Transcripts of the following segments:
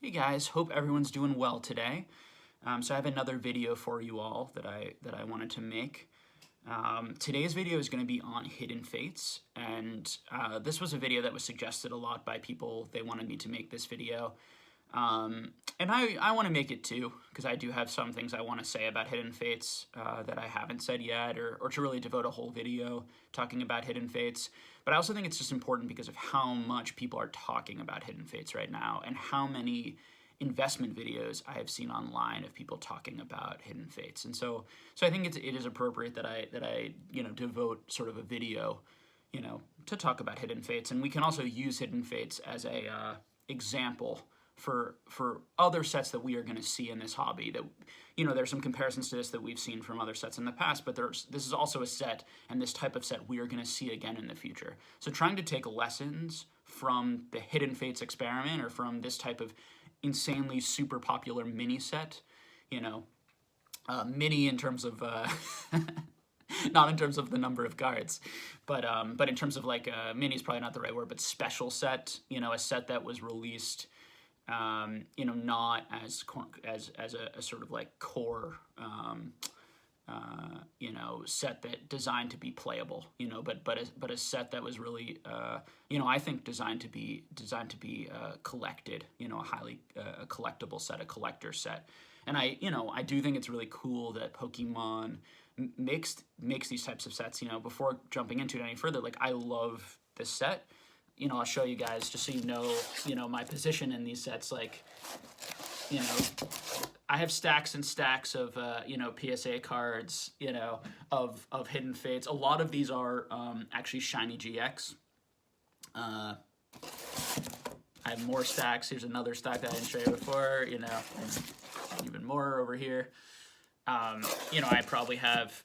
Hey guys, hope everyone's doing well today. So I have another video for you all that I wanted to make. Today's video is going to be on hidden fates, and this was a video that was suggested a lot by people. They wanted me to make this video, and I want to make it too, because I do have some things I want to say about hidden fates that I haven't said yet, or to really devote a whole video talking about hidden fates. But I also think it's just important because of how much people are talking about hidden fates right now, and how many investment videos I have seen online of people talking about hidden fates. And so I think it is appropriate that I devote sort of a video, to talk about hidden fates. And we can also use hidden fates as a example for other sets that we are going to see in this hobby. That, there's some comparisons to this that we've seen from other sets in the past, but this is also a set, and this type of set we are going to see again in the future. So trying to take lessons from the hidden fates experiment, or from this type of insanely super popular mini set, mini in terms of not in terms of the number of cards, but in terms of like mini is probably not the right word, but special set, a set that was released, not as a sort of like core, set that designed to be playable, but a set that was really, I think designed to be collected, a highly collectible set, a collector set. And I do think it's really cool that Pokemon makes these types of sets. Before jumping into it any further, like, I love this set. I'll show you guys just so you know my position in these sets. Like, I have stacks and stacks of PSA cards, of hidden fates. A lot of these are actually shiny GX. I have more stacks. Here's another stack that I didn't show you before. Even more over here. I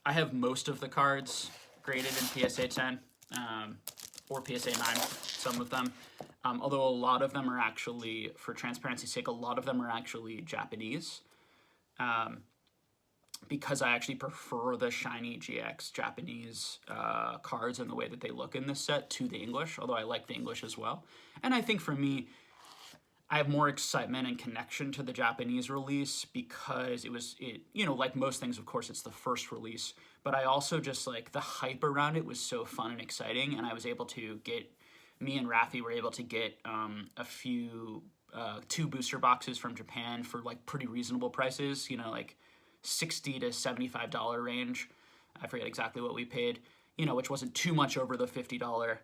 have most of the cards graded in PSA 10 or PSA 9, some of them. Although a lot of them are actually, for transparency's sake, a lot of them are actually Japanese. Because I actually prefer the shiny GX Japanese cards and the way that they look in this set to the English, although I like the English as well. And I think for me, I have more excitement and connection to the Japanese release because like most things, of course, it's the first release, but I also just like the hype around it was so fun and exciting, and I was able to me and Rafi were able to get a few, 2 booster boxes from Japan for like pretty reasonable prices, like $60 to $75 range. I forget exactly what we paid, which wasn't too much over the $50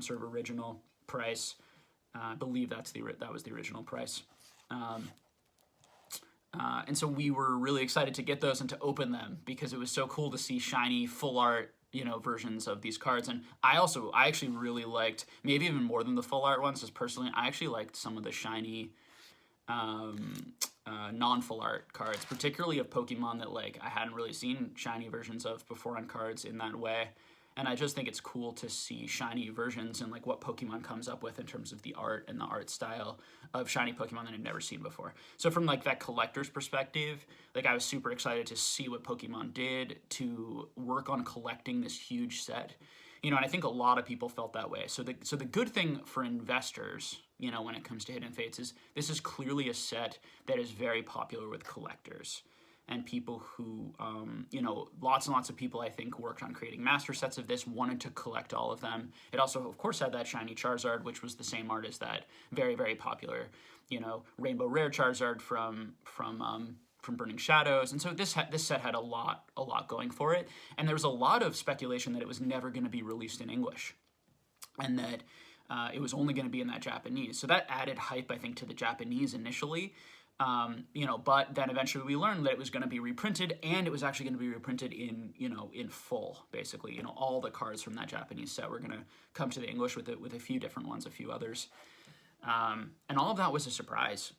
sort of original price. I believe that was the original price. And so we were really excited to get those and to open them because it was so cool to see shiny full art, versions of these cards. And I actually really liked, maybe even more than the full art ones, just personally, I actually liked some of the shiny non-full art cards, particularly of Pokemon that like I hadn't really seen shiny versions of before on cards in that way. And I just think it's cool to see shiny versions and like what Pokemon comes up with in terms of the art and the art style of shiny Pokemon that I've never seen before. So from like that collector's perspective, like I was super excited to see what Pokemon did to work on collecting this huge set. And I think a lot of people felt that way. So the good thing for investors, when it comes to Hidden Fates, is this is clearly a set that is very popular with collectors. And people who, lots and lots of people, I think, worked on creating master sets of this, wanted to collect all of them. It also, of course, had that shiny Charizard, which was the same art as that very, very popular, Rainbow Rare Charizard from Burning Shadows. And so this set had a lot going for it. And there was a lot of speculation that it was never going to be released in English, and that it was only going to be in that Japanese. So that added hype, I think, to the Japanese initially. But then eventually we learned that it was going to be reprinted, and it was actually going to be reprinted in full, basically. All the cards from that Japanese set were going to come to the English with a few different ones, a few others. And all of that was a surprise.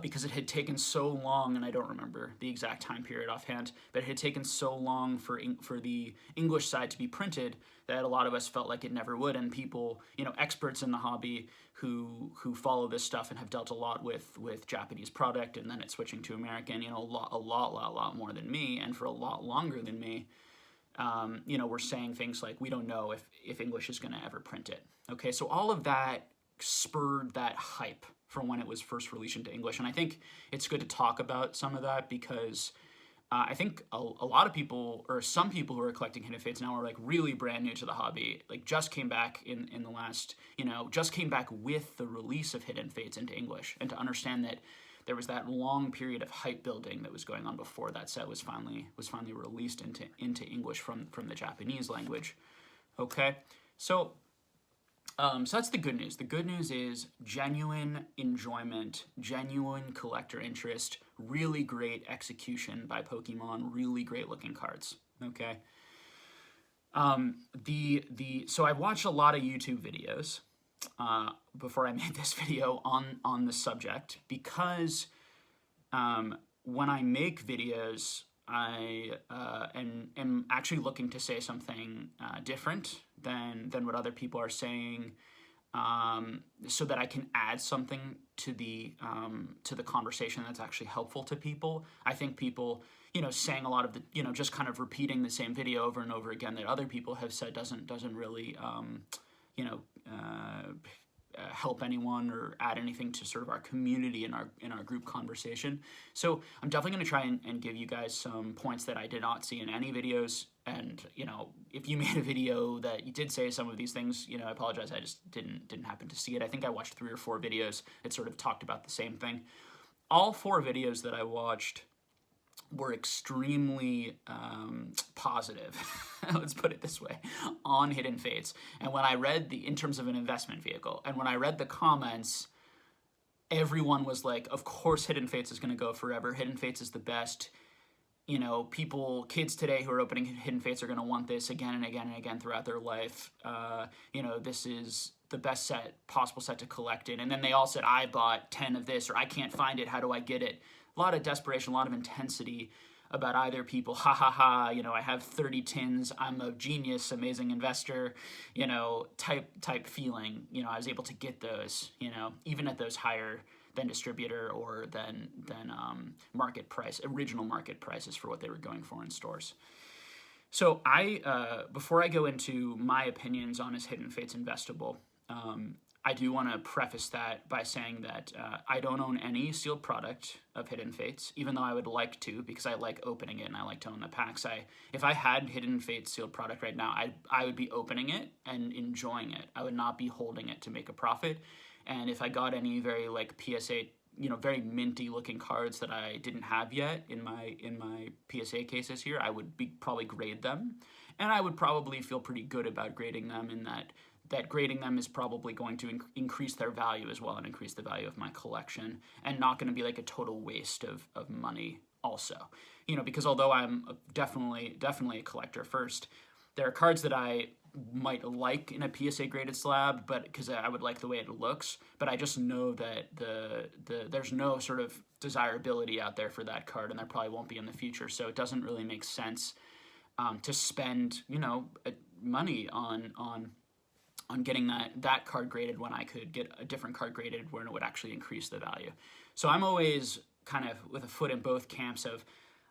Because it had taken so long, and I don't remember the exact time period offhand, but it had taken so long for the English side to be printed that a lot of us felt like it never would. And people, experts in the hobby who follow this stuff and have dealt a lot with Japanese product, and then it's switching to American, a lot more than me, and for a lot longer than me, we're saying things like, we don't know if English is going to ever print it. Okay, so all of that spurred that hype from when it was first released into English. And I think it's good to talk about some of that because I think a lot of people, or some people who are collecting Hidden Fates now, are like really brand new to the hobby. Like just came back in the last, just came back with the release of Hidden Fates into English, and to understand that there was that long period of hype building that was going on before that set was finally released into English from the Japanese language. Okay, so that's the good news. The good news is genuine enjoyment, genuine collector interest, really great execution by Pokemon, really great looking cards. Okay. So I watched a lot of YouTube videos before I made this video on the subject, because when I make videos, I am actually looking to say something different than what other people are saying, so that I can add something to the conversation that's actually helpful to people. I think people, saying a lot of the, just kind of repeating the same video over and over again that other people have said doesn't really, help anyone or add anything to sort of our community in our group conversation. So I'm definitely going to try and give you guys some points that I did not see in any videos. And if you made a video that you did say some of these things, I apologize. I just didn't happen to see it. I think I watched 3 or 4 videos that sort of talked about the same thing. All 4 videos that I watched were extremely positive, let's put it this way, on Hidden Fates. And when I read in terms of an investment vehicle, and when I read the comments, everyone was like, of course Hidden Fates is going to go forever. Hidden Fates is the best. Kids today who are opening Hidden Fates are going to want this again and again and again throughout their life. This is the best possible set to collect in. And then they all said, I bought 10 of this, or I can't find it, how do I get it? A lot of desperation, a lot of intensity about either people, I have 30 tins, I'm a genius, amazing investor, type feeling. I was able to get those, even at those higher than distributor or than market price, original market prices for what they were going for in stores. So before I go into my opinions on is Hidden Fates investable, I do want to preface that by saying that I don't own any sealed product of Hidden Fates, even though I would like to, because I like opening it and I like to own the packs. If I had Hidden Fates sealed product right now, I would be opening it and enjoying it. I would not be holding it to make a profit. And if I got any very PSA, very minty looking cards that I didn't have yet in my PSA cases here, I would probably grade them, and I would probably feel pretty good about grading them, in that grading them is probably going to increase their value as well, and increase the value of my collection, and not going to be like a total waste of money also. Because although I'm definitely a collector first, there are cards that I might like in a PSA graded slab, but because I would like the way it looks, but I just know that there's no sort of desirability out there for that card, and there probably won't be in the future. So it doesn't really make sense to spend money on getting that card graded when I could get a different card graded where it would actually increase the value. So I'm always kind of with a foot in both camps of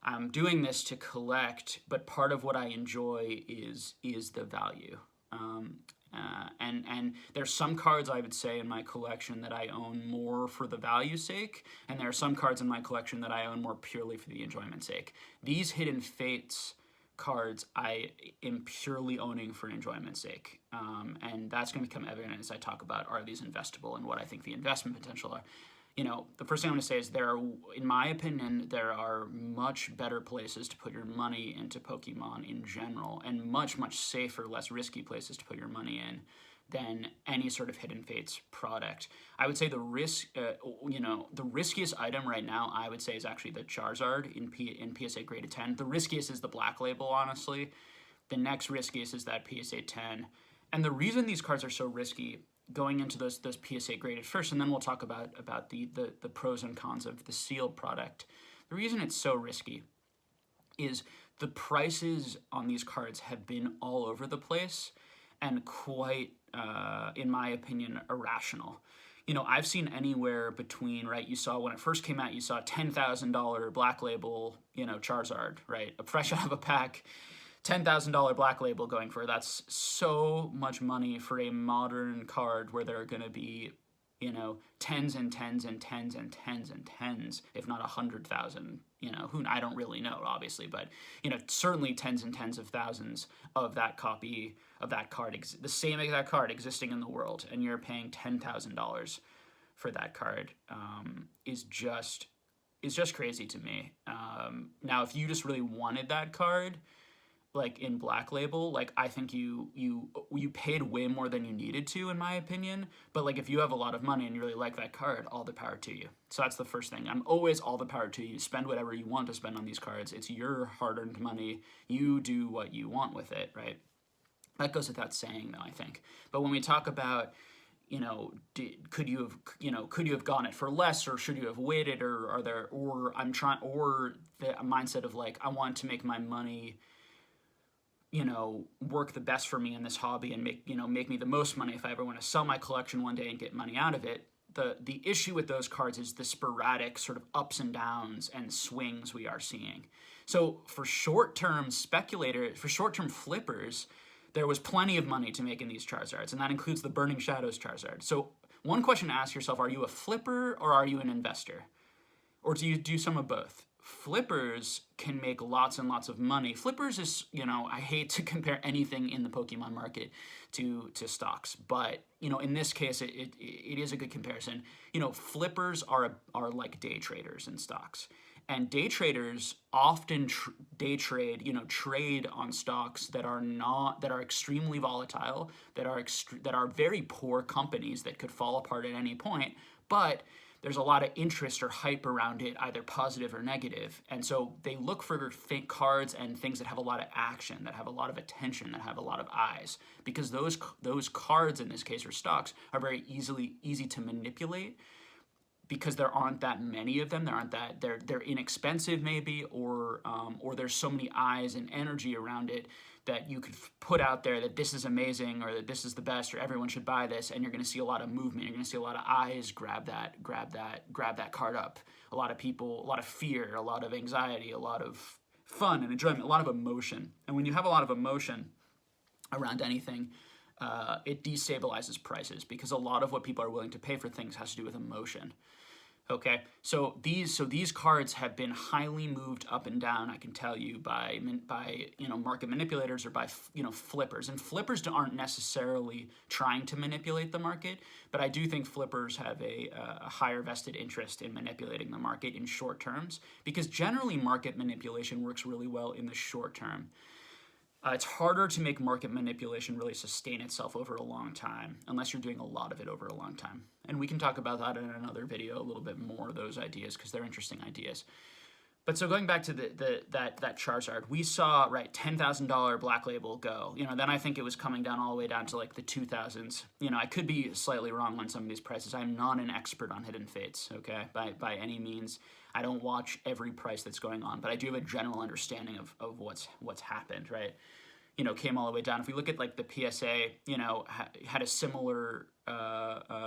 I'm doing this to collect, but part of what I enjoy is the value. And there's some cards I would say in my collection that I own more for the value's sake, and there are some cards in my collection that I own more purely for the enjoyment's sake. These Hidden Fates cards I am purely owning for enjoyment's sake, and that's going to become evident as I talk about are these investable and what I think the investment potential are. The first thing I'm going to say is in my opinion, there are much better places to put your money into Pokemon in general, and much, much safer, less risky places to put your money in than any sort of Hidden Fates product. I would say the riskiest item right now, I would say, is actually the Charizard in PSA graded 10. The riskiest is the Black Label, honestly. The next riskiest is that PSA 10. And the reason these cards are so risky, going into those PSA graded first, and then we'll talk about the pros and cons of the sealed product. The reason it's so risky is the prices on these cards have been all over the place and quite, in my opinion, irrational. I've seen anywhere between, right, you saw when it first came out, you saw $10,000 Black Label, Charizard, right, a fresh out of a pack, $10,000 Black Label going for. That's so much money for a modern card where there are going to be, you know, tens and tens and tens and tens and tens, if not 100,000. You know, who, I don't really know, obviously, but, you know, certainly tens and tens of thousands of that copy of that card, the same exact card existing in the world, and you're paying $10,000 for that card, is just crazy to me. Now, if you just really wanted that card, like in Black Label, like I think you paid way more than you needed to, in my opinion. But like if you have a lot of money and you really like that card, all the power to you. So that's the first thing. I'm always all the power to you. Spend whatever you want to spend on these cards. It's your hard-earned money. You do what you want with it, right? That goes without saying, though, I think. But when we talk about, you know, could you have gone it for less, or should you have waited, or the mindset of like, I want to make my money, you know, work the best for me in this hobby and make me the most money if I ever want to sell my collection one day and get money out of it. The issue with those cards is the sporadic sort of ups and downs and swings we are seeing. So for short-term flippers, there was plenty of money to make in these Charizards, and that includes the Burning Shadows Charizard. So one question to ask yourself, are you a flipper or are you an investor? Or do you do some of both? Flippers can make lots and lots of money. Flippers is, you know, I hate to compare anything in the Pokemon market to stocks, but, you know, in this case, it is a good comparison. You know, flippers are like day traders in stocks. And day traders often trade on stocks that are extremely volatile, that are very poor companies that could fall apart at any point, but there's a lot of interest or hype around it, either positive or negative. And so they look for cards and things that have a lot of action, that have a lot of attention, that have a lot of eyes, because those cards in this case, or stocks, are very easy to manipulate, because there aren't that many of them. They're inexpensive maybe, or there's so many eyes and energy around it that you could put out there that this is amazing, or that this is the best, or everyone should buy this, and you're going to see a lot of movement. You're going to see a lot of eyes grab that card up. A lot of people, a lot of fear, a lot of anxiety, a lot of fun and enjoyment, a lot of emotion. And when you have a lot of emotion around anything, it destabilizes prices, because a lot of what people are willing to pay for things has to do with emotion. Okay, so these cards have been highly moved up and down, I can tell you, by market manipulators, or by flippers. And flippers aren't necessarily trying to manipulate the market, but I do think flippers have a higher vested interest in manipulating the market in short terms, because generally market manipulation works really well in the short term. It's harder to make market manipulation really sustain itself over a long time, unless you're doing a lot of it over a long time. And we can talk about that in another video a little bit more, those ideas, because they're interesting ideas. But so going back to that Charizard, we saw, right, $10,000 Black Label go. You know, then I think it was coming down all the way down to like the 2000s. You know, I could be slightly wrong on some of these prices. I'm not an expert on Hidden Fates, okay, by any means. I don't watch every price that's going on, but I do have a general understanding of what's happened, right? You know, came all the way down. If we look at like the PSA, you know, had a similar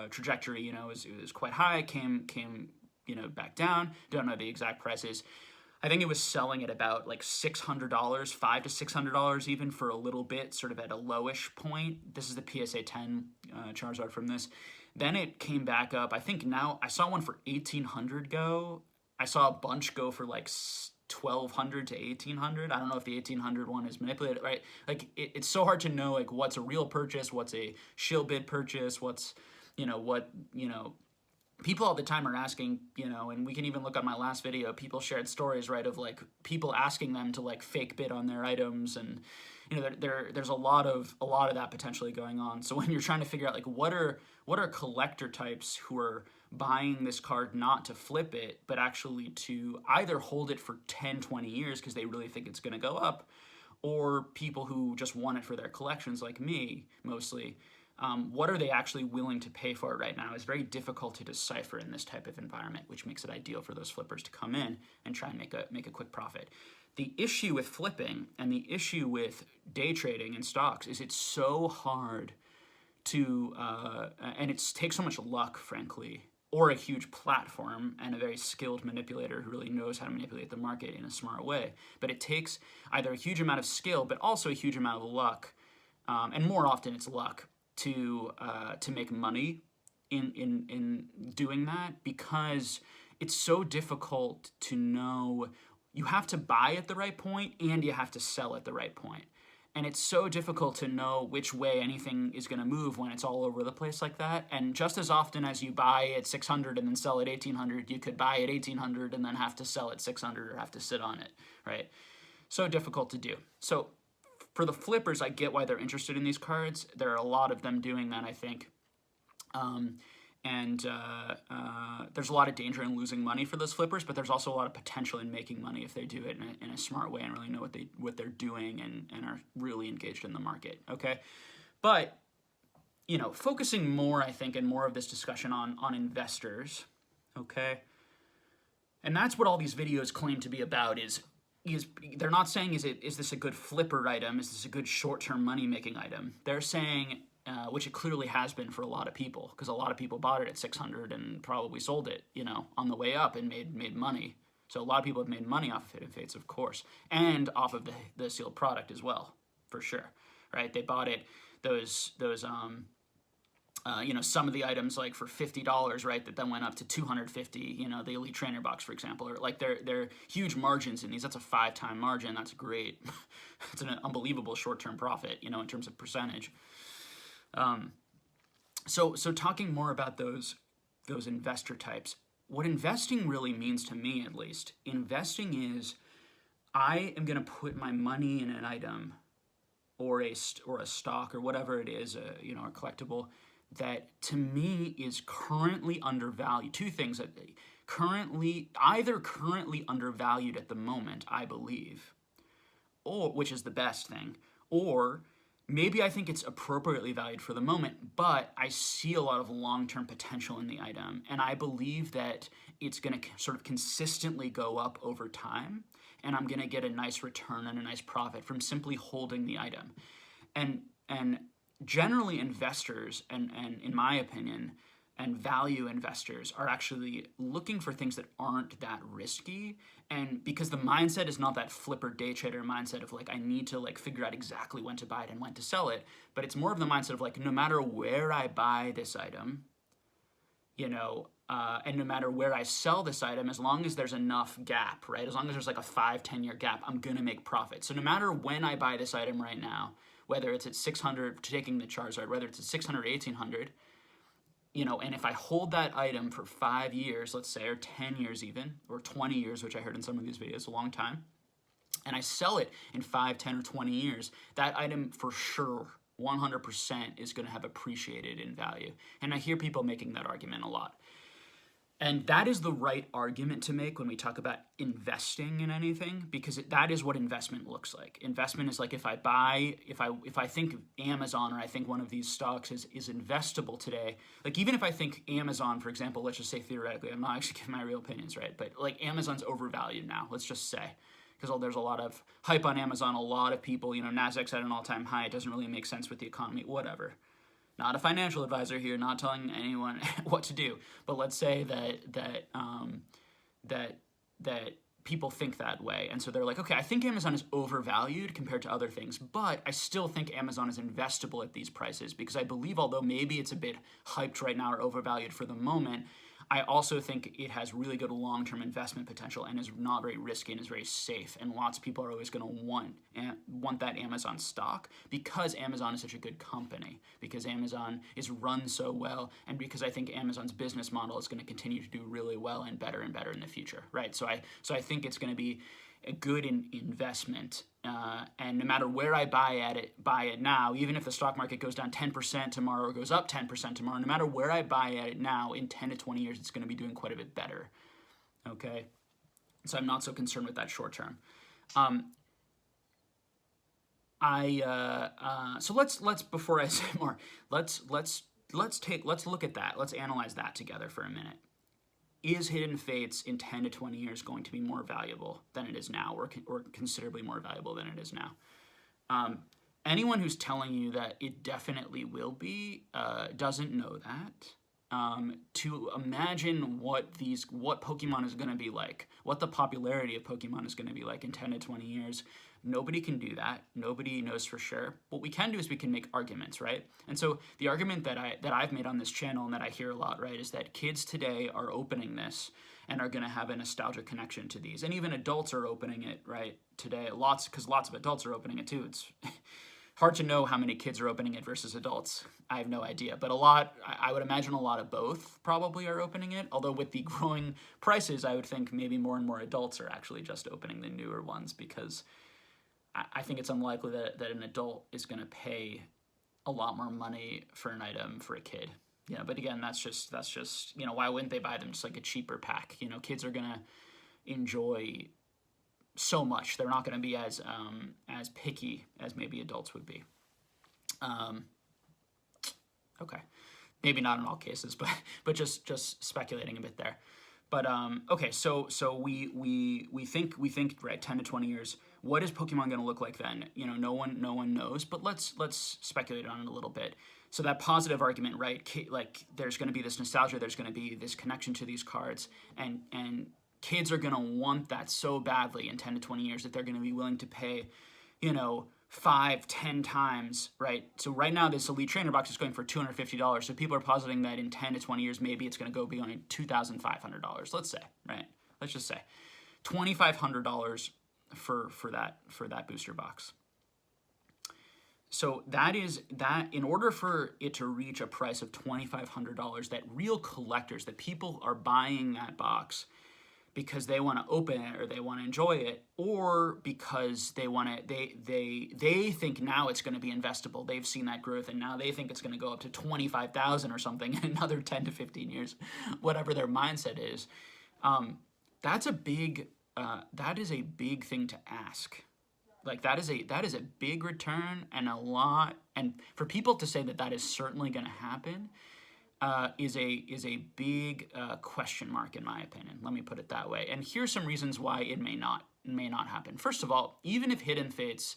trajectory. You know, it was quite high, came back down. Don't know the exact prices. I think it was selling at about like $600, $500 to $600 even for a little bit, sort of at a lowish point. This is the PSA 10 Charizard from this. Then it came back up. I think now I saw one for $1,800 go. I saw a bunch go for like $1,200 to $1,800. I don't know if the $1,800 one is manipulated, right? Like it's so hard to know like what's a real purchase, what's a shill bid purchase, people all the time are asking, and we can even look at my last video, people shared stories, right, of like people asking them to like fake bid on their items, and there's a lot of that potentially going on. So when you're trying to figure out like what are collector types who are buying this card not to flip it, but actually to either hold it for 10, 20 years because they really think it's going to go up, or people who just want it for their collections like me mostly, what are they actually willing to pay for it right now is very difficult to decipher in this type of environment, which makes it ideal for those flippers to come in and try and make a quick profit. The issue with flipping and the issue with day trading in stocks is it's so hard to, and it takes so much luck, frankly, or a huge platform and a very skilled manipulator who really knows how to manipulate the market in a smart way. But it takes either a huge amount of skill, but also a huge amount of luck, and more often it's luck, to make money in doing that, because it's so difficult to know. You have to buy at the right point and you have to sell at the right point. And it's so difficult to know which way anything is going to move when it's all over the place like that. And just as often as you buy at 600 and then sell at 1800, you could buy at 1800 and then have to sell at 600 or have to sit on it, right? So difficult to do. So for the flippers, I get why they're interested in these cards. There are a lot of them doing that, I think. There's a lot of danger in losing money for those flippers, but there's also a lot of potential in making money if they do it in a smart way and really know what they're doing and are really engaged in the market. Okay, but focusing more, I think, and more of this discussion on investors. Okay, and that's what all these videos claim to be about. Is they're not saying is this a good flipper item? Is this a good short-term money-making item? They're saying, which it clearly has been for a lot of people, because a lot of people bought it at 600 and probably sold it, on the way up and made money. So a lot of people have made money off of Hidden Fates, of course, and off of the sealed product as well, for sure, right? They bought it, some of the items like for $50, right, that then went up to $250, the Elite Trainer box, for example, or like they're huge margins in these. That's a 5-time margin. That's great. It's an unbelievable short-term profit, in terms of percentage. So talking more about those investor types, what investing really means to me, at least, investing is I am going to put my money in an item or a stock or whatever it is, a collectible that to me is currently undervalued. Two things that either currently undervalued at the moment, I believe, or which is the best thing, or maybe I think it's appropriately valued for the moment, but I see a lot of long-term potential in the item, and I believe that it's going to sort of consistently go up over time, and I'm going to get a nice return and a nice profit from simply holding the item. And generally investors, and in my opinion, and value investors are actually looking for things that aren't that risky. And because the mindset is not that flipper day trader mindset of like, I need to like figure out exactly when to buy it and when to sell it, but it's more of the mindset of like, no matter where I buy this item, and no matter where I sell this item, as long as there's enough gap, right? As long as there's like a 5-10 year gap, I'm gonna make profit. So no matter when I buy this item right now, whether it's at 600, taking the charts, right, whether it's at 600 or 1800, and if I hold that item for 5 years, let's say, or 10 years even, or 20 years, which I heard in some of these videos, a long time, and I sell it in 5, 10, or 20 years, that item for sure, 100% is going to have appreciated in value. And I hear people making that argument a lot. And that is the right argument to make when we talk about investing in anything, because that is what investment looks like. Investment is like if I think Amazon, or I think one of these stocks is investable today, like even if I think Amazon, for example, let's just say theoretically, I'm not actually giving my real opinions, right? But like Amazon's overvalued now, let's just say, because there's a lot of hype on Amazon, a lot of people, Nasdaq's at an all-time high, it doesn't really make sense with the economy, whatever. Not a financial advisor here, not telling anyone what to do, but let's say that people think that way, and so they're like, okay, I think Amazon is overvalued compared to other things, but I still think Amazon is investable at these prices because I believe, although maybe it's a bit hyped right now or overvalued for the moment, I also think it has really good long-term investment potential and is not very risky and is very safe. And lots of people are always going to want that Amazon stock because Amazon is such a good company, because Amazon is run so well, and because I think Amazon's business model is going to continue to do really well and better in the future, right? So I think it's going to be a good investment, and no matter where I buy it now, even if the stock market goes down 10% tomorrow or goes up 10% tomorrow, no matter where I buy it now, in 10 to 20 years, it's going to be doing quite a bit better, okay? So I'm not so concerned with that short term. So let's before I say more, let's look at that. Let's analyze that together for a minute. Is Hidden Fates in 10 to 20 years going to be more valuable than it is now, or considerably more valuable than it is now? Anyone who's telling you that it definitely will be doesn't know that. to imagine what Pokemon is going to be like, what the popularity of Pokemon is going to be like in 10 to 20 years. Nobody can do that. Nobody knows for sure. What we can do is we can make arguments, right? And so the argument that I've made on this channel and that I hear a lot, right, is that kids today are opening this and are going to have a nostalgic connection to these, and even adults are opening it, right, today. Because lots of adults are opening it too. It's hard to know how many kids are opening it versus adults. I have no idea, but a lot. I would imagine a lot of both probably are opening it. Although with the growing prices, I would think maybe more and more adults are actually just opening the newer ones, because I think it's unlikely that an adult is going to pay a lot more money for an item for a kid. But again, that's just why wouldn't they buy them just like a cheaper pack? Kids are going to enjoy so much. They're not going to be as picky as maybe adults would be. Okay, maybe not in all cases, but just speculating a bit there. But okay, so we think right, 10 to 20 years. What is Pokemon going to look like then? No one knows. But let's speculate on it a little bit. So that positive argument, right? Like there's going to be this nostalgia. There's going to be this connection to these cards, and kids are going to want that so badly in 10 to 20 years that they're going to be willing to pay, 5-10 times, right? So right now this Elite Trainer box is going for $250. So people are positing that in 10 to 20 years, maybe it's going to go beyond $2,500. Let's say, right? Let's just say $2,500 for that booster box. So that in order for it to reach a price of $2,500, that real collectors, that people are buying that box because they want to open it or they want to enjoy it, or because they think now it's going to be investable. They've seen that growth and now they think it's going to go up to 25,000 or something in another 10 to 15 years, whatever their mindset is. That is a big thing to ask. Like that is a big return and a lot, and for people to say that is certainly going to happen is a big question mark in my opinion. Let me put it that way. And here's some reasons why it may not happen. First of all, even if Hidden Fates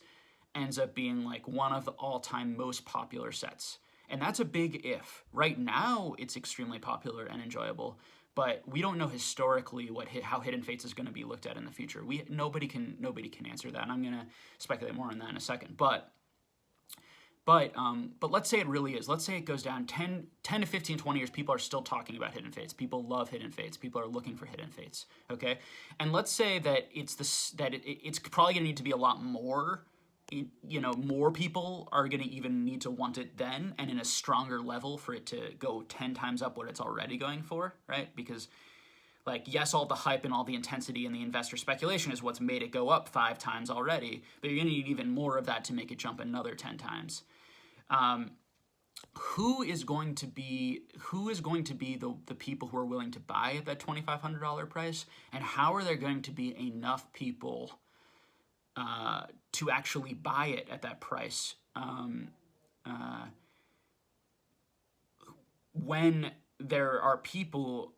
ends up being like one of the all-time most popular sets, and that's a big if. Right now, it's extremely popular and enjoyable, but we don't know historically how Hidden Fates is going to be looked at in the future. Nobody can answer that, and I'm going to speculate more on that in a second. But let's say it really is. Let's say it goes down 10 to 15, 20 years. People are still talking about Hidden Fates. People love Hidden Fates. People are looking for Hidden Fates. Okay, and let's say that it's probably going to need to be a lot more. More people are going to even need to want it then, and in a stronger level for it to go 10 times up what it's already going for, right? Because, yes, all the hype and all the intensity and the investor speculation is what's made it go up 5 times already, but you're going to need even more of that to make it jump another 10 times. Who is going to be the people who are willing to buy at that $2,500 price, and how are there going to be enough people to actually buy it at that price when there are people,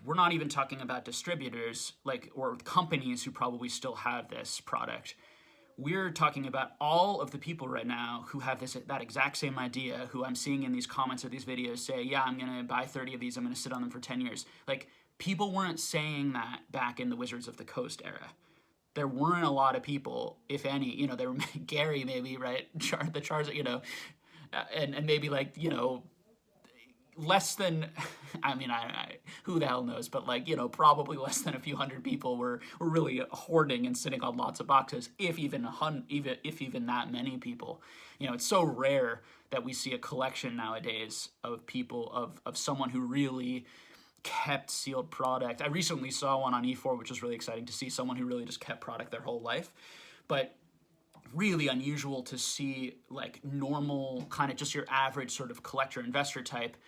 we're not even talking about distributors or companies who probably still have this product. We're talking about all of the people right now who have that exact same idea, who I'm seeing in these comments or these videos say, yeah, I'm going to buy 30 of these, I'm going to sit on them for 10 years. People weren't saying that back in the Wizards of the Coast era. There weren't a lot of people, if any. There were Gary maybe, right? The Charizard, and maybe less than, I who the hell knows, but probably less than a few hundred people were really hoarding and sitting on lots of boxes, if even that many people. It's so rare that we see a collection nowadays of people, of someone who really kept sealed product. I recently saw one on E4, which was really exciting to see, someone who really just kept product their whole life. But really unusual to see normal, kind of just your average sort of collector investor type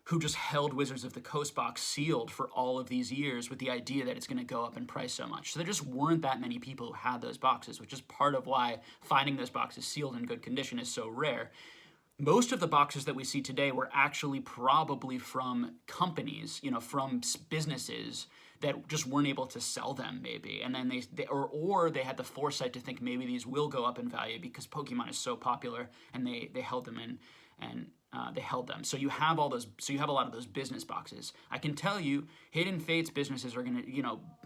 who just held Wizards of the Coast box sealed for all of these years with the idea that it's going to go up in price so much. So there just weren't that many people who had those boxes, which is part of why finding those boxes sealed in good condition is so rare. Most of the boxes that we see today were actually probably from companies, from businesses that just weren't able to sell them maybe. And then they had the foresight to think maybe these will go up in value because Pokemon is so popular, and they held them in. And they held them. So you have all those. So you have a lot of those business boxes. I can tell you, Hidden Fates businesses are gonna,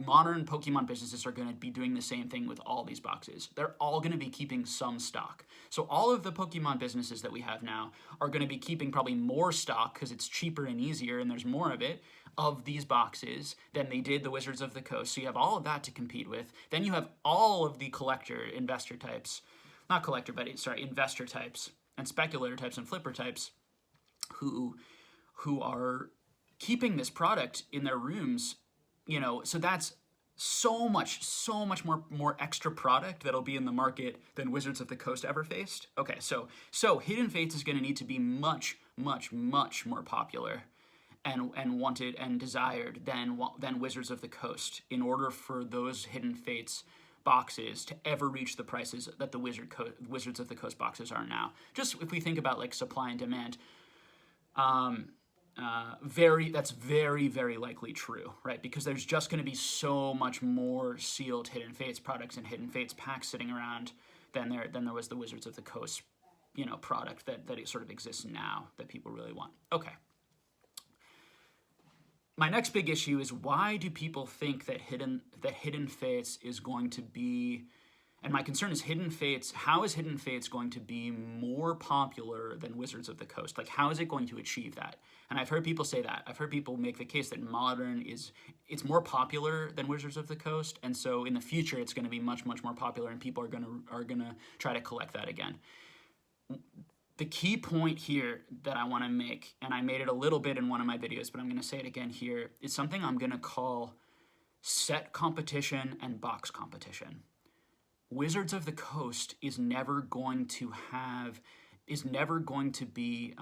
modern Pokemon businesses are gonna be doing the same thing with all these boxes. They're all gonna be keeping some stock. So all of the Pokemon businesses that we have now are gonna be keeping probably more stock because it's cheaper and easier, and there's more of it, of these boxes than they did the Wizards of the Coast. So you have all of that to compete with. Then you have all of the investor types and speculator types and flipper types who are keeping this product in their rooms, so that's so much more extra product that'll be in the market than Wizards of the Coast ever faced. Okay, so Hidden Fates is going to need to be much more popular and wanted and desired than Wizards of the Coast in order for those Hidden Fates boxes to ever reach the prices that the Wizards of the Coast boxes are now. Just if we think about like supply and demand, that's very likely true, right? Because there's just going to be so much more sealed Hidden Fates products and Hidden Fates packs sitting around than there was the Wizards of the Coast, product that it sort of exists now that people really want. Okay. My next big issue is, why do people think that Hidden Fates is going to be, and my concern is how is Hidden Fates going to be more popular than Wizards of the Coast? Like, how is it going to achieve that? And I've heard people say that. I've heard people make the case that Modern it's more popular than Wizards of the Coast, and so in the future it's going to be much more popular, and people are going to try to collect that again. The key point here that I want to make, and I made it a little bit in one of my videos, but I'm going to say it again here, is something I'm going to call set competition and box competition. Wizards of the Coast is never going to be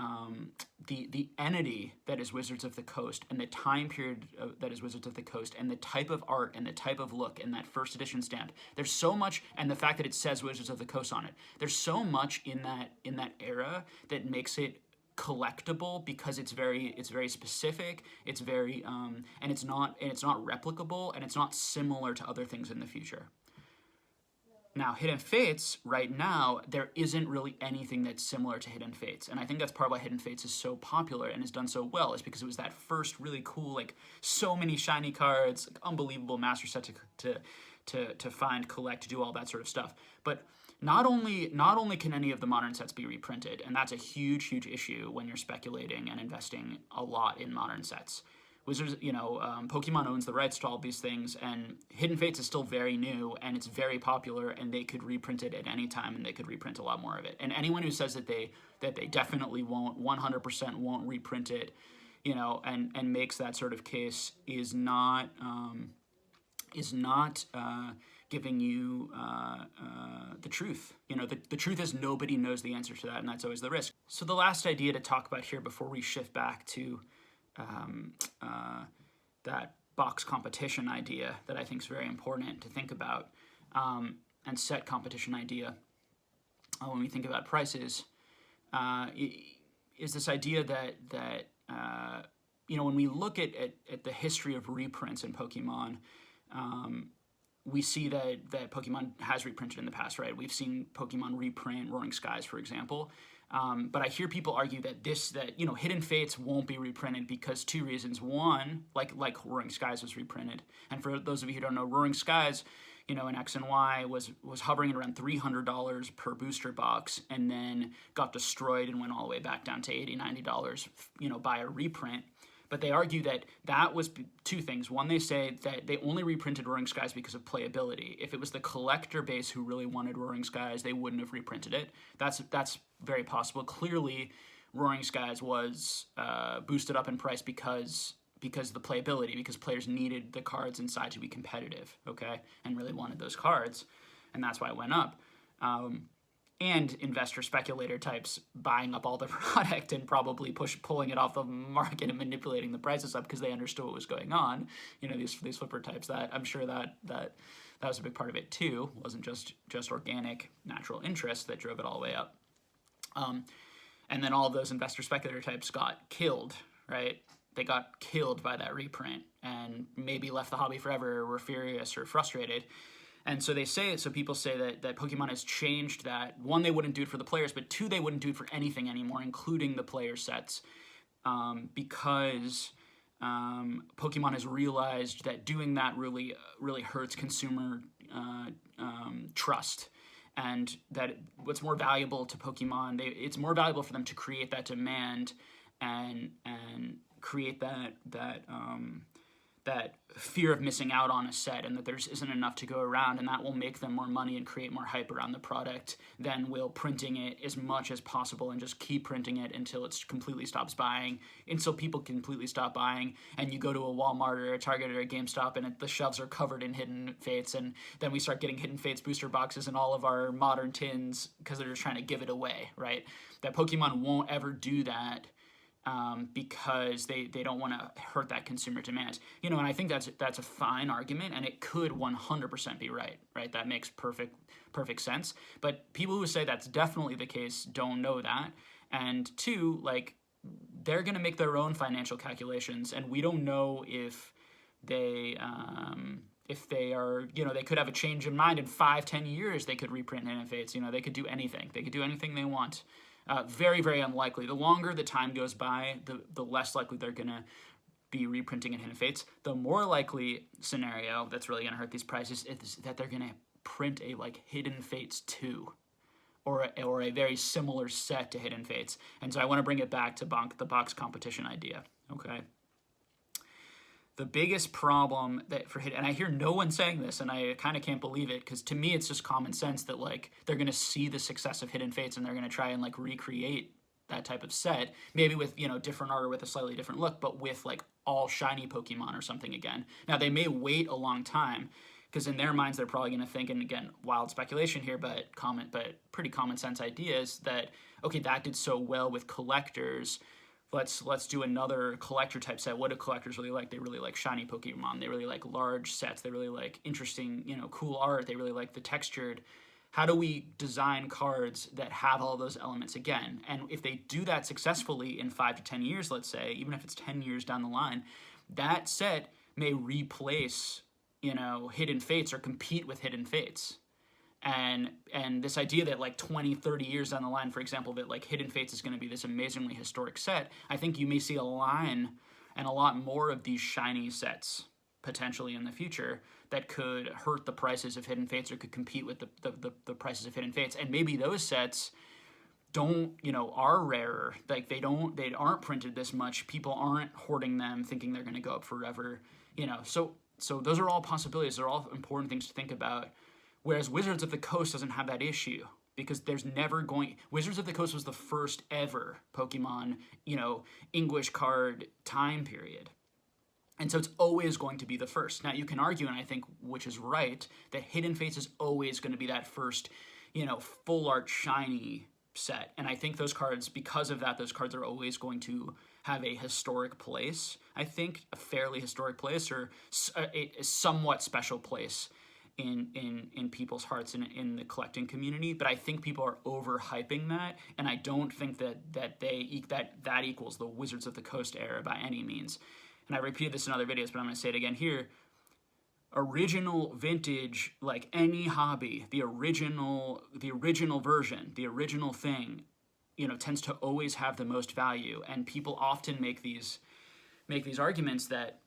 the entity that is Wizards of the Coast, and the time period that is Wizards of the Coast, and the type of art and the type of look and that first edition stamp. There's so much, and the fact that it says Wizards of the Coast on it. There's so much in that era that makes it collectible, because it's very specific. It's very and it's not replicable, and it's not similar to other things in the future. Now, Hidden Fates, right now, there isn't really anything that's similar to Hidden Fates. And I think that's part of why Hidden Fates is so popular and has done so well, is because it was that first really cool, like, so many shiny cards, like, unbelievable master set to find, collect, do all that sort of stuff. But not only can any of the modern sets be reprinted, and that's a huge issue when you're speculating and investing a lot in modern sets. Wizards, Pokemon owns the rights to all these things, and Hidden Fates is still very new, and it's very popular, and they could reprint it at any time, and they could reprint a lot more of it. And anyone who says that they definitely won't, 100% won't reprint it, and makes that sort of case is not giving you the truth. The truth is nobody knows the answer to that, and that's always the risk. So the last idea to talk about here before we shift back to that box competition idea that I think is very important to think about, and set competition idea when we think about prices, is this idea that when we look at the history of reprints in Pokemon, we see that Pokemon has reprinted in the past, right? We've seen Pokemon reprint Roaring Skies, for example. But I hear people argue that Hidden Fates won't be reprinted because two reasons. One, like Roaring Skies was reprinted, and for those of you who don't know, Roaring Skies, in X and Y was hovering at around $300 per booster box, and then got destroyed and went all the way back down to $80, $90, by a reprint. But they argue that was two things. One, they say that they only reprinted Roaring Skies because of playability. If it was the collector base who really wanted Roaring Skies, they wouldn't have reprinted it. That's very possible. Clearly, Roaring Skies was boosted up in price because of the playability, because players needed the cards inside to be competitive, okay, and really wanted those cards, and that's why it went up. And investor speculator types buying up all the product and probably pulling it off the market and manipulating the prices up because they understood what was going on. These flipper types, that I'm sure that was a big part of it too. It wasn't just organic natural interest that drove it all the way up. And then all of those investor speculator types got killed, right? They got killed by that reprint and maybe left the hobby forever, or were furious or frustrated. And so people say that Pokemon has changed that. One, they wouldn't do it for the players, but two, they wouldn't do it for anything anymore, including the player sets, because Pokemon has realized that doing that really hurts consumer trust, and that what's more valuable to Pokemon, it's more valuable for them to create that demand and create that fear of missing out on a set, and that there isn't enough to go around, and that will make them more money and create more hype around the product than will printing it as much as possible and just keep printing it until people completely stop buying, and you go to a Walmart or a Target or a GameStop and the shelves are covered in Hidden Fates, and then we start getting Hidden Fates booster boxes in all of our modern tins because they're just trying to give it away, right? That Pokemon won't ever do that, because they don't want to hurt that consumer demand. And I think that's a fine argument, and it could 100% be right? That makes perfect sense. But people who say that's definitely the case don't know that. And two, like, they're going to make their own financial calculations, and we don't know if they are, they could have a change of mind in 5-10 years. They could reprint Hidden Fates. They could do anything. They could do anything they want. Very, very unlikely. The longer the time goes by, the less likely they're going to be reprinting in Hidden Fates. The more likely scenario that's really going to hurt these prices is that they're going to print a Hidden Fates 2 or a very similar set to Hidden Fates. And so I want to bring it back to the box competition idea. Okay. The biggest problem and I hear no one saying this, and I kind of can't believe it, because to me it's just common sense that they're going to see the success of Hidden Fates and they're going to try and recreate that type of set, maybe with different art or with a slightly different look, but with all shiny Pokemon or something again. Now they may wait a long time, because in their minds they're probably going to think, and again, wild speculation here, but pretty common sense ideas, that okay, that did so well with collectors. Let's do another collector type set. What do collectors really like? They really like shiny Pokemon. They really like large sets. They really like interesting, cool art. They really like the textured. How do we design cards that have all those elements again? And if they do that successfully in 5 to 10 years, let's say, even if it's 10 years down the line, that set may replace, Hidden Fates or compete with Hidden Fates. And this idea that 20, 30 years down the line, for example, that Hidden Fates is going to be this amazingly historic set, I think you may see a line and a lot more of these shiny sets potentially in the future that could hurt the prices of Hidden Fates or could compete with the prices of Hidden Fates. And maybe those sets are rarer. They aren't printed this much. People aren't hoarding them thinking they're going to go up forever. So those are all possibilities. They're all important things to think about. Whereas Wizards of the Coast doesn't have that issue, because Wizards of the Coast was the first ever Pokemon, English card time period. And so it's always going to be the first. Now you can argue, and I think which is right, that Hidden Fates is always going to be that first, full art shiny set. And I think those cards, because of that, those cards are always going to have a historic place. I think a fairly historic place, or a somewhat special place in people's hearts and in the collecting community. But I think people are overhyping that, and I don't think that equals the Wizards of the Coast era by any means. And I repeated this in other videos, but I'm going to say it again here. Original vintage, like any hobby, the original version, the original thing, tends to always have the most value. And people often make these arguments that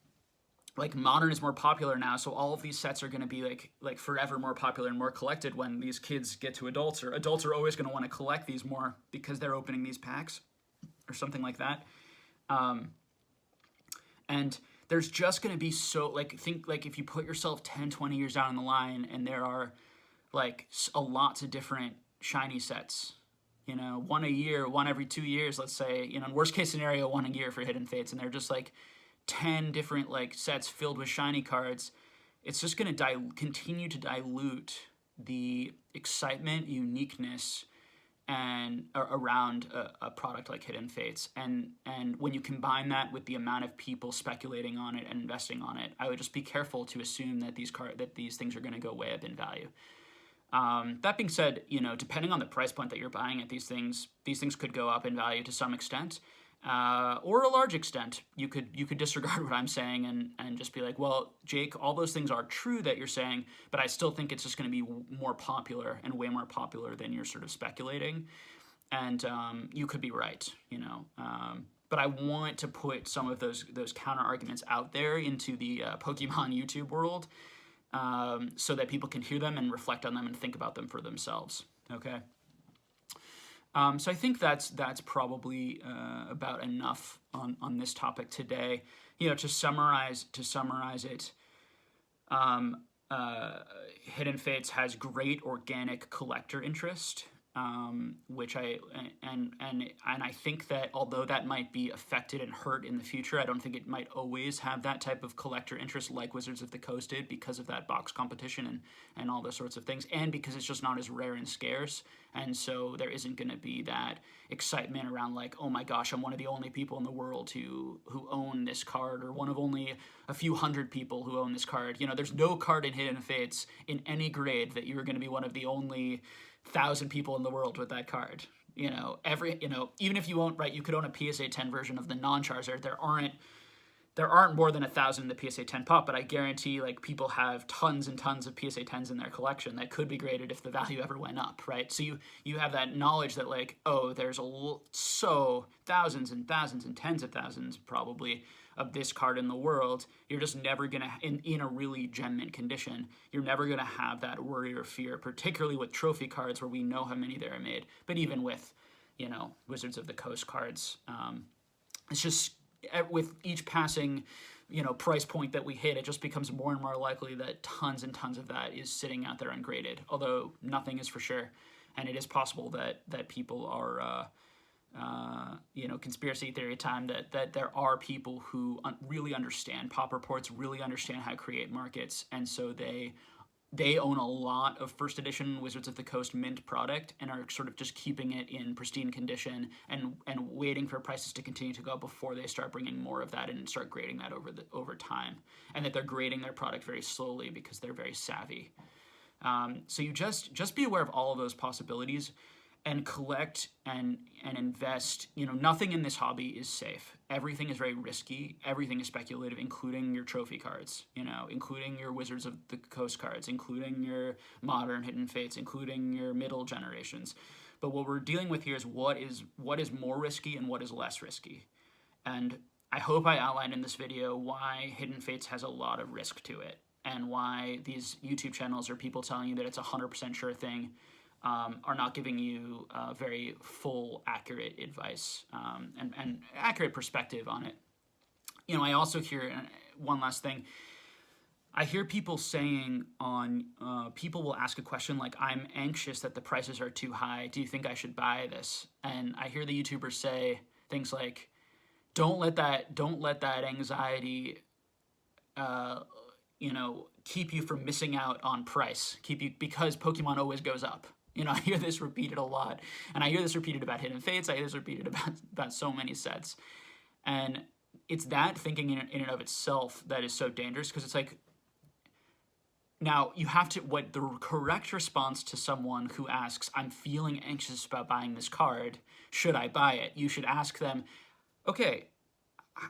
modern is more popular now, so all of these sets are going to be like forever more popular and more collected when these kids get to adults, or adults are always going to want to collect these more because they're opening these packs or something like that. And there's just going to be if you put yourself 10, 20 years down the line, and there are lots of different shiny sets, one a year, one every 2 years, let's say, in worst case scenario, one a year for Hidden Fates, and they're just 10 different sets filled with shiny cards, it's just going to continue to dilute the excitement, uniqueness, and around a product like Hidden Fates. And when you combine that with the amount of people speculating on it and investing on it, I would just be careful to assume that these things are going to go way up in value. That being said, depending on the price point that you're buying at these things could go up in value to some extent. or a large extent. You could disregard what I'm saying and just be like, well, Jake, all those things are true that you're saying, but I still think it's just going to be more popular and way more popular than you're sort of speculating. And you could be right, you know. But I want to put some of those counter arguments out there into the Pokemon YouTube world, so that people can hear them and reflect on them and think about them for themselves. Okay. So I think that's probably about enough on this topic today. You know, to summarize it, Hidden Fates has great organic collector interest, which I think that although that might be affected and hurt in the future, I don't think it might always have that type of collector interest like Wizards of the Coast did, because of that box competition and all those sorts of things, and because it's just not as rare and scarce, and so there isn't going to be that excitement around like, oh my gosh, I'm one of the only people in the world who own this card, or one of only a few hundred people who own this card. You know, there's no card in Hidden Fates in any grade that you're going to be one of the only 1,000 people in the world with that card. You know, even if you own, right, you could own a PSA 10 version of the non-Charizard. There aren't more than 1,000 in the PSA 10 pop, but I guarantee like people have tons and tons of PSA 10s in their collection that could be graded if the value ever went up, right? So you have that knowledge that like, oh, there's so thousands and thousands and tens of thousands probably of this card in the world. You're just never gonna, in a really gem mint condition, you're never gonna have that worry or fear, particularly with trophy cards where we know how many there are made. But even with, you know, Wizards of the Coast cards, it's just, with each passing, you know, price point that we hit, it just becomes more and more likely that tons and tons of that is sitting out there ungraded. Although nothing is for sure, and it is possible that people are, you know, conspiracy theory time, that there are people who really understand pop reports, really understand how to create markets, and so they own a lot of first edition Wizards of the Coast mint product and are sort of just keeping it in pristine condition and waiting for prices to continue to go up before they start bringing more of that and start grading that over time, and that they're grading their product very slowly because they're very savvy. So you just be aware of all of those possibilities and collect and invest. You know, nothing in this hobby is safe. Everything is very risky. Everything is speculative, including your trophy cards, you know, including your Wizards of the Coast cards, including your modern Hidden Fates, including your middle generations. But what we're dealing with here is what is more risky and what is less risky. And I hope I outlined in this video why Hidden Fates has a lot of risk to it, and why these YouTube channels or people telling you that it's 100% sure thing are not giving you very full, accurate advice and accurate perspective on it. You know, I also hear, one last thing, I hear people saying people will ask a question like, I'm anxious that the prices are too high. Do you think I should buy this? And I hear the YouTubers say things like, don't let that anxiety, you know, keep you from missing out on price, because Pokemon always goes up. You know, I hear this repeated a lot, and I hear this repeated about Hidden Fates. I hear this repeated about so many sets, and it's that thinking in and of itself that is so dangerous, because it's like, now you have to, what the correct response to someone who asks, I'm feeling anxious about buying this card, should I buy it? You should ask them, okay,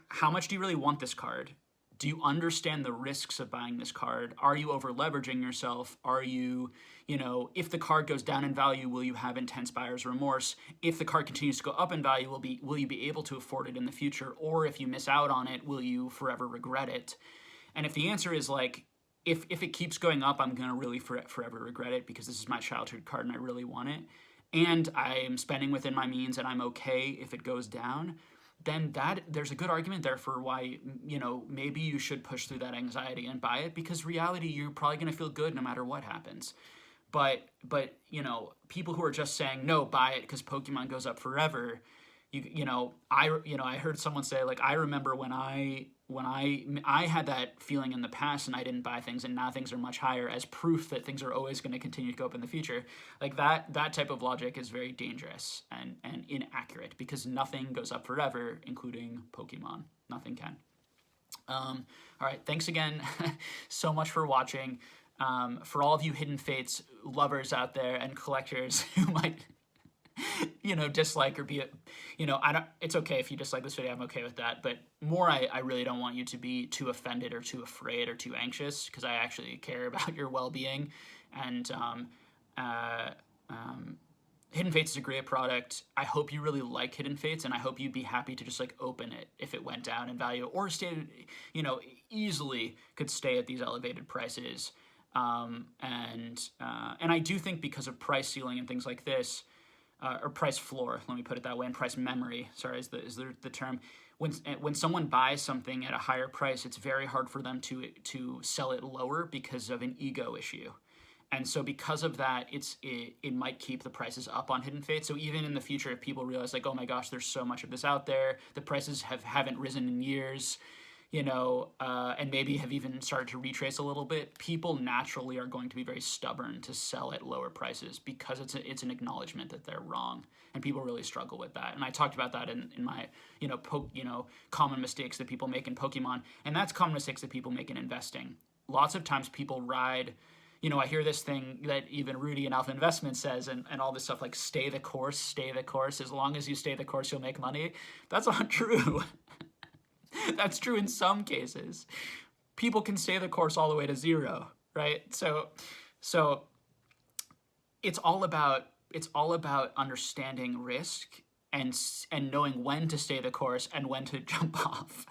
how much do you really want this card? Do you understand the risks of buying this card? Are you over leveraging yourself? Are you, you know, if the card goes down in value, will you have intense buyer's remorse? If the card continues to go up in value, will you be able to afford it in the future? Or if you miss out on it, will you forever regret it? And if the answer is like, if it keeps going up, I'm going to really forever regret it because this is my childhood card and I really want it, and I am spending within my means and I'm okay if it goes down, then there's a good argument there for why, you know, maybe you should push through that anxiety and buy it, because reality, you're probably going to feel good no matter what happens. But you know, people who are just saying, no, buy it because Pokemon goes up forever, I heard someone say, like, I remember when I had that feeling in the past and I didn't buy things, and now things are much higher, as proof that things are always going to continue to go up in the future. Like, that type of logic is very dangerous and inaccurate, because nothing goes up forever, including Pokemon. Nothing can. All right, thanks again so much for watching. For all of you Hidden Fates lovers out there and collectors who might dislike or be, I don't, it's okay if you dislike this video, I'm okay with that. But more, I really don't want you to be too offended or too afraid or too anxious, because I actually care about your well-being. And Hidden Fates is a great product. I hope you really like Hidden Fates, and I hope you'd be happy to just like open it if it went down in value, or stay, easily could stay at these elevated prices. And I do think, because of price ceiling and things like this, or price floor, let me put it that way, and price memory, sorry, is the term. When someone buys something at a higher price, it's very hard for them to sell it lower because of an ego issue. And so because of that, it might keep the prices up on Hidden Fates. So even in the future, if people realize like, oh my gosh, there's so much of this out there, the prices haven't risen in years, and maybe have even started to retrace a little bit, people naturally are going to be very stubborn to sell at lower prices, because it's an acknowledgement that they're wrong, and people really struggle with that. And I talked about that in my common mistakes that people make in Pokemon, and that's common mistakes that people make in investing. Lots of times people ride. I hear this thing that even Rudy and Alpha Investment says, and all this stuff like, stay the course, stay the course. As long as you stay the course, you'll make money. That's not true. That's true in some cases. People can stay the course all the way to zero, right? So it's all about understanding risk and knowing when to stay the course and when to jump off.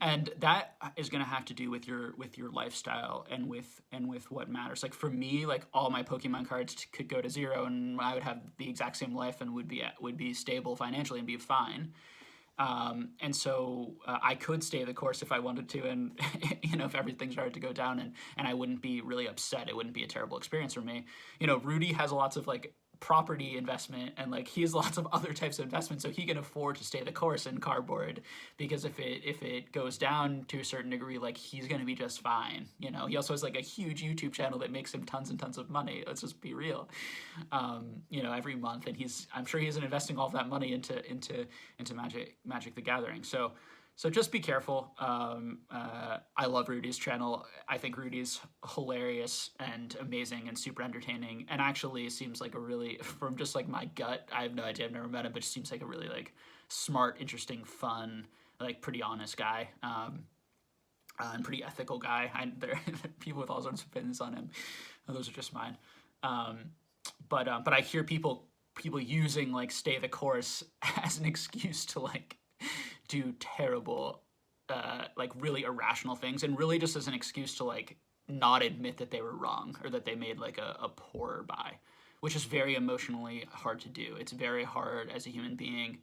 And that is going to have to do with your lifestyle and with what matters. Like for me, like all my Pokemon cards could go to zero, and I would have the exact same life and would be stable financially and be fine. And so I could stay the course if I wanted to, and if everything started to go down, and I wouldn't be really upset. It wouldn't be a terrible experience for me. Rudy has lots of like property investment, and like he has lots of other types of investment, so he can afford to stay the course in cardboard, because if it goes down to a certain degree, like he's gonna be just fine. He also has like a huge YouTube channel that makes him tons and tons of money. Let's just be real. Every month, and I'm sure he isn't investing all of that money into Magic the Gathering. So just be careful. I love Rudy's channel. I think Rudy's hilarious and amazing and super entertaining, and actually seems like a really, from just like my gut, I have no idea, I've never met him, but seems like a really like smart, interesting, fun, like pretty honest guy, and pretty ethical guy. There are people with all sorts of opinions on him. Those are just mine. But I hear people using like stay the course as an excuse to like do terrible, like really irrational things, and really just as an excuse to like not admit that they were wrong, or that they made like a poor buy, which is very emotionally hard to do. It's very hard as a human being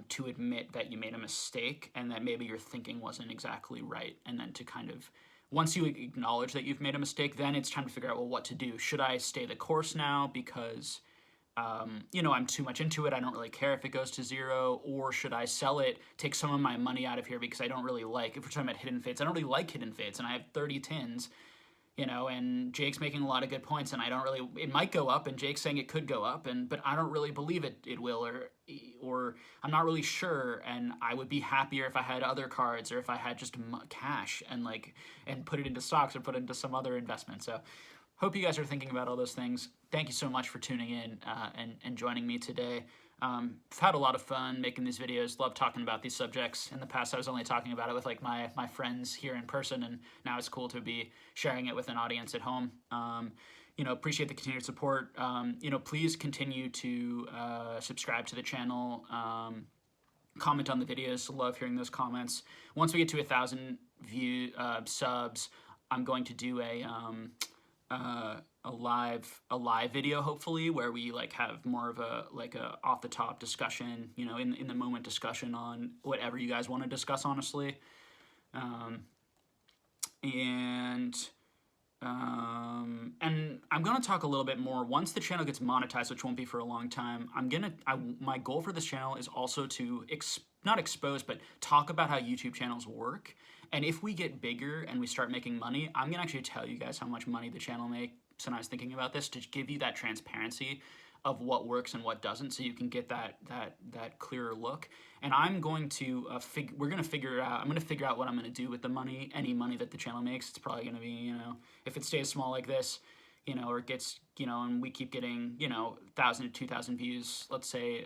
to admit that you made a mistake and that maybe your thinking wasn't exactly right, and then to kind of, once you acknowledge that you've made a mistake, then it's time to figure out, well, what to do. Should I stay the course now because I'm too much into it, I don't really care if it goes to zero, or should I sell it, take some of my money out of here, because I don't really like, if we're talking about Hidden Fates, I don't really like Hidden Fates, and I have 30 tins, and Jake's making a lot of good points, and it might go up, and Jake's saying it could go up, but I don't really believe it will, or I'm not really sure, and I would be happier if I had other cards, or if I had just cash, and put it into stocks, or put it into some other investment. So hope you guys are thinking about all those things. Thank you so much for tuning in and joining me today. I've had a lot of fun making these videos, love talking about these subjects. In the past, I was only talking about it with like my friends here in person, and now it's cool to be sharing it with an audience at home. Appreciate the continued support. Please continue to subscribe to the channel, comment on the videos. Love hearing those comments. Once we get to 1,000 subs, I'm going to do a live video, hopefully, where we like have more of a off the top discussion, in the moment discussion on whatever you guys want to discuss, honestly. And I'm gonna talk a little bit more once the channel gets monetized, which won't be for a long time. My goal for this channel is also to not expose, but talk about how YouTube channels work. And if we get bigger and we start making money, I'm gonna actually tell you guys how much money the channel makes. And I was thinking about this to give you that transparency of what works and what doesn't, so you can get that clearer look. And I'm going to we're gonna figure it out. I'm gonna figure out what I'm gonna do with the money, any money that the channel makes. It's probably gonna be, if it stays small like this, you know, or gets, you know, and we keep getting, you know, 1,000 to 2,000 views, let's say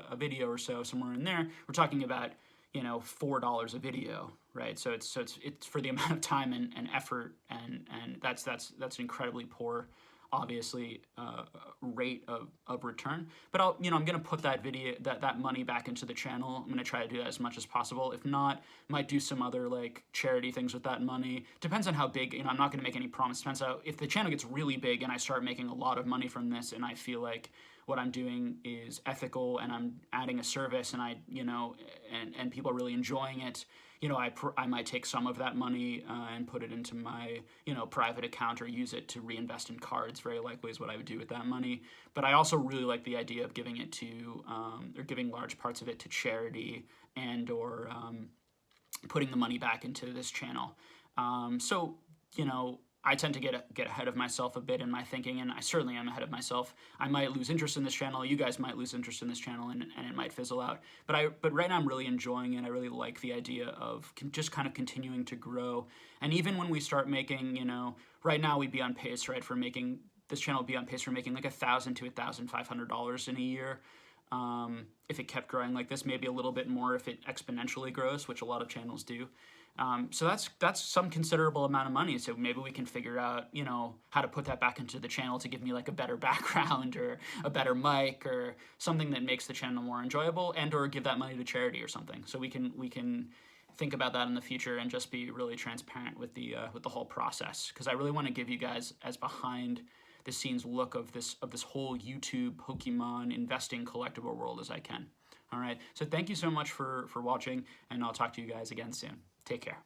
a video or so, somewhere in there, we're talking about, you know, $4 a video, right? So it's for the amount of time and effort, and that's an incredibly poor, obviously, rate of return. But I'll, you know, I'm gonna put that video, that money back into the channel. I'm gonna try to do that as much as possible. If not, might do some other like charity things with that money. Depends on how big. You know, I'm not gonna make any promise. Depends how, if the channel gets really big and I start making a lot of money from this, and I feel like what I'm doing is ethical and I'm adding a service, and I, you know, and people are really enjoying it, you know, I might take some of that money and put it into my, you know, private account, or use it to reinvest in cards. Very likely is what I would do with that money. But I also really like the idea of giving it to, or giving large parts of it to charity, and or putting the money back into this channel. So, you know, I tend to get ahead of myself a bit in my thinking, and I certainly am ahead of myself. I might lose interest in this channel. You guys might lose interest in this channel, and it might fizzle out. But right now I'm really enjoying it. I really like the idea of just kind of continuing to grow. And even when we start making, you know, right now we'd be on pace, right, for making, this channel would be on pace for making like $1,000 to $1,500 in a year. If it kept growing like this, maybe a little bit more if it exponentially grows, which a lot of channels do. So that's some considerable amount of money. So maybe we can figure out, you know, how to put that back into the channel to give me like a better background, or a better mic, or something that makes the channel more enjoyable, and or give that money to charity or something. So we can think about that in the future, and just be really transparent with the whole process, because I really want to give you guys as behind the scenes look of this whole YouTube Pokemon investing collectible world as I can. All right. So thank you so much for watching, and I'll talk to you guys again soon. Take care.